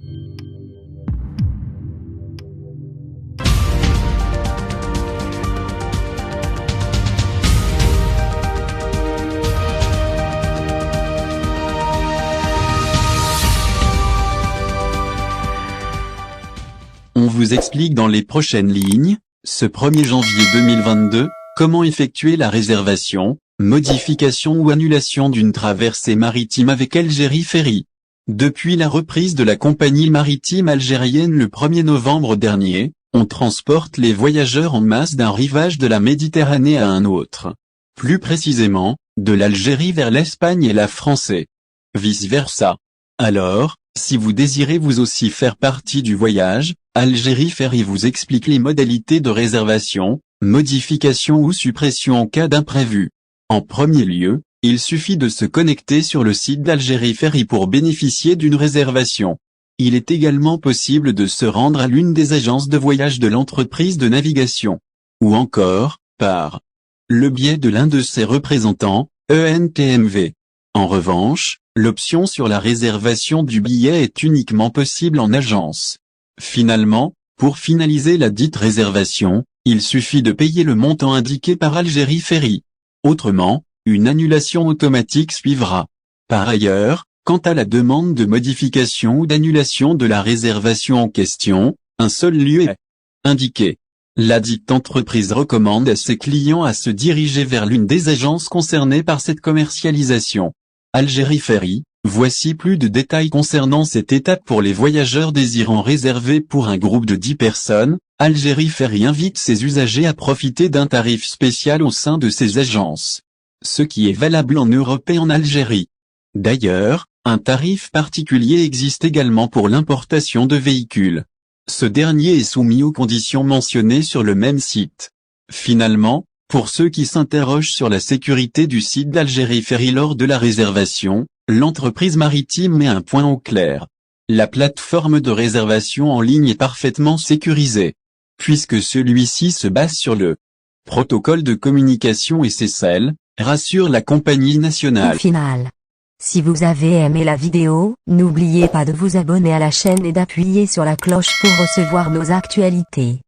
On vous explique dans les prochaines lignes, ce 1er janvier 2022, comment effectuer la réservation, modification ou annulation d'une traversée maritime avec Algérie Ferry. Depuis la reprise de la compagnie maritime algérienne le 1er novembre dernier, on transporte les voyageurs en masse d'un rivage de la Méditerranée à un autre. Plus précisément, de l'Algérie vers l'Espagne et la France et vice-versa. Alors, si vous désirez vous aussi faire partie du voyage, Algérie Ferry vous explique les modalités de réservation, modification ou suppression en cas d'imprévu. En premier lieu, il suffit de se connecter sur le site d'Algérie Ferry pour bénéficier d'une réservation. Il est également possible de se rendre à l'une des agences de voyage de l'entreprise de navigation. Ou encore, par le biais de l'un de ses représentants, ENTMV. En revanche, l'option sur la réservation du billet est uniquement possible en agence. Finalement, pour finaliser la dite réservation, il suffit de payer le montant indiqué par Algérie Ferry. Autrement, une annulation automatique suivra. Par ailleurs, quant à la demande de modification ou d'annulation de la réservation en question, un seul lieu est indiqué. La dite entreprise recommande à ses clients à se diriger vers l'une des agences concernées par cette commercialisation. Algérie Ferry, voici plus de détails concernant cette étape pour les voyageurs désirant réserver pour un groupe de 10 personnes. Algérie Ferry invite ses usagers à profiter d'un tarif spécial au sein de ses agences. Ce qui est valable en Europe et en Algérie. D'ailleurs, un tarif particulier existe également pour l'importation de véhicules. Ce dernier est soumis aux conditions mentionnées sur le même site. Finalement, pour ceux qui s'interrogent sur la sécurité du site d'Algérie Ferry lors de la réservation, l'entreprise maritime met un point au clair. La plateforme de réservation en ligne est parfaitement sécurisée, puisque celui-ci se base sur le protocole de communication SSL, rassure la compagnie nationale. Au final, si vous avez aimé la vidéo, n'oubliez pas de vous abonner à la chaîne et d'appuyer sur la cloche pour recevoir nos actualités.